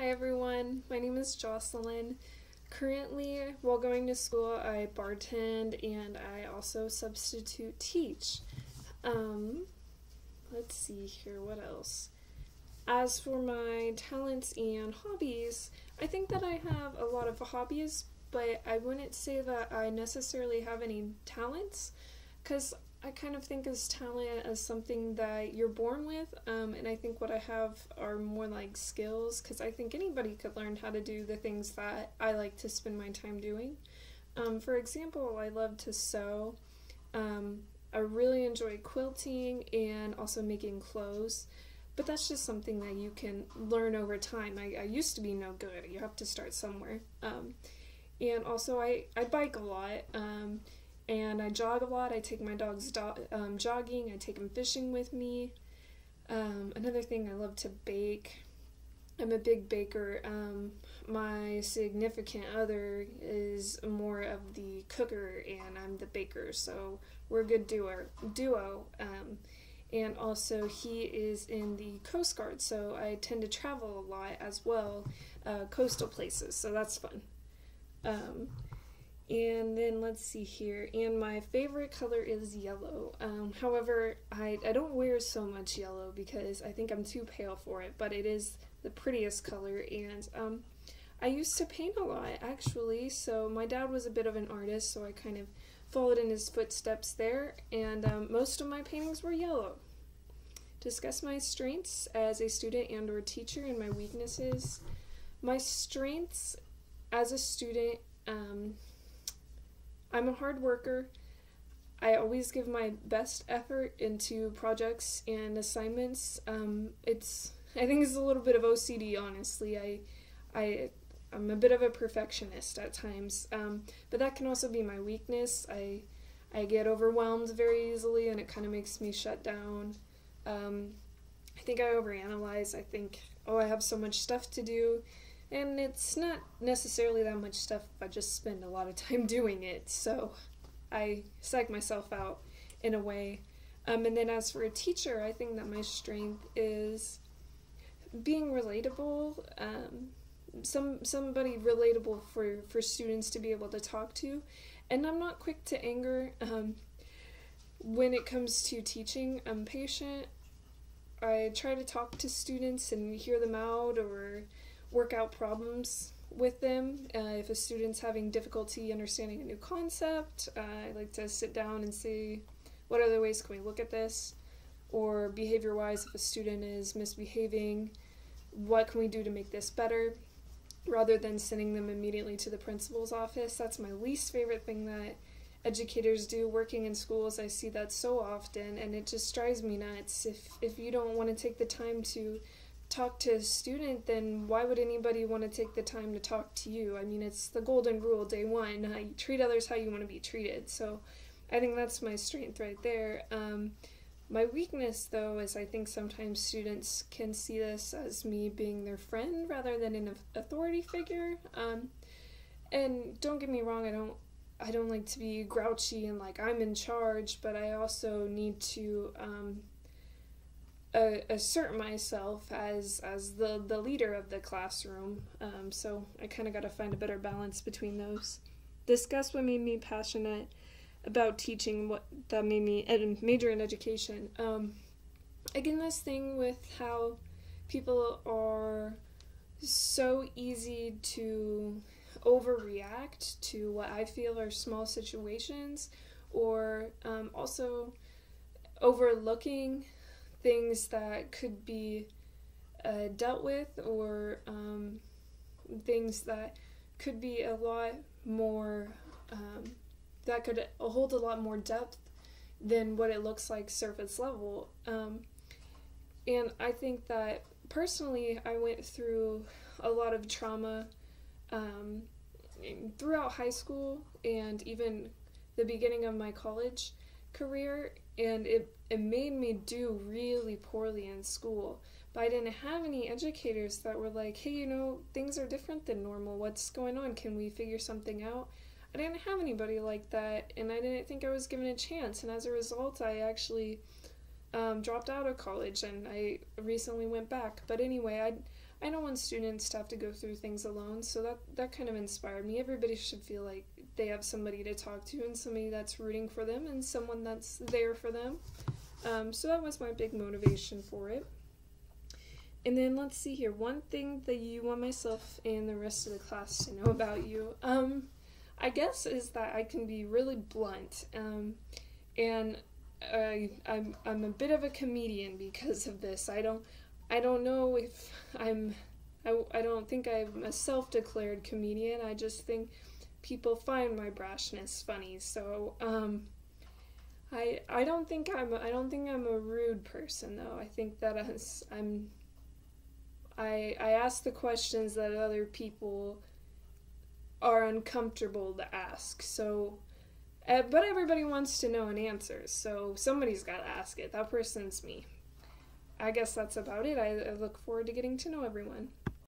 Hi everyone, my name is Jocelyn. Currently, while going to school, I bartend and I also substitute teach. Um, let's see here, what else? As for my talents and hobbies, I think that I have a lot of hobbies, but I wouldn't say that I necessarily have any talents, because I kind of think as talent as something that you're born with, and I think what I have are more like skills, because I think anybody could learn how to do the things that I like to spend my time doing. For example, I love to sew. Um, I really enjoy quilting and also making clothes, but that's just something that you can learn over time. I used to be no good. You have to start somewhere. And also, I bike a lot. And I jog a lot. I take my dogs jogging. I take them fishing with me. Another thing, I love to bake. I'm a big baker. My significant other is more of the cooker, and I'm the baker, so we're a good duo. And also, he is in the Coast Guard, so I tend to travel a lot as well, coastal places, so that's fun. Um, And then let's see here. And my favorite color is yellow. However, I don't wear so much yellow because I think I'm too pale for it, but it is the prettiest color. And I used to paint a lot actually. So my dad was a bit of an artist, so I kind of followed in his footsteps there. And most of my paintings were yellow. Discuss my strengths as a student and or teacher and my weaknesses. My strengths as a student, I'm a hard worker. I always give my best effort into projects and assignments. I think it's a little bit of OCD, honestly. I'm a bit of a perfectionist at times, but that can also be my weakness. I get overwhelmed very easily, and it kind of makes me shut down. I think I overanalyze. I think, oh, I have so much stuff to do. And it's not necessarily that much stuff if I just spend a lot of time doing it, so I psych myself out in a way. And then as for a teacher, I think that my strength is being relatable, somebody relatable for students to be able to talk to. And I'm not quick to anger. When it comes to teaching, I'm patient. I try to talk to students and hear them out or work out problems with them. If a student's having difficulty understanding a new concept, I like to sit down and say, what other ways can we look at this? Or behavior-wise, if a student is misbehaving, what can we do to make this better? Rather than sending them immediately to the principal's office. That's my least favorite thing that educators do. Working in schools, I see that so often, and it just drives me nuts. If you don't want to take the time to talk to a student, then why would anybody want to take the time to talk to you? I mean, it's the golden rule, day one. You treat others how you want to be treated. So I think that's my strength right there. My weakness, though, is I think sometimes students can see this as me being their friend rather than an authority figure. And don't get me wrong, I don't like to be grouchy and like I'm in charge, but I also need to assert myself as the leader of the classroom, so I kind of got to find a better balance between those. Discuss what made me passionate about teaching, what that made me major in education. Again, this thing with how people are so easy to overreact to what I feel are small situations, or also overlooking things that could be dealt with, or things that could be a lot more, that could hold a lot more depth than what it looks like surface level. And I think that personally I went through a lot of trauma throughout high school and even the beginning of my college career, and it made me do really poorly in school. But I didn't have any educators that were like, hey, things are different than normal. What's going on? Can we figure something out? I didn't have anybody like that, and I didn't think I was given a chance. And as a result, I actually dropped out of college, and I recently went back. But anyway, I don't want students to have to go through things alone, so that kind of inspired me. Everybody should feel like they have somebody to talk to and somebody that's rooting for them and someone that's there for them. So that was my big motivation for it. And then let's see here, one thing that you want myself and the rest of the class to know about you, I guess, is that I can be really blunt, and I'm a bit of a comedian because of this. I don't know if I don't think I'm a self-declared comedian. I just think people find my brashness funny. So I don't think I'm a rude person though. I think that I ask the questions that other people are uncomfortable to ask. So but everybody wants to know an answer, so somebody's got to ask it. That person's me. I guess that's about it. I look forward to getting to know everyone.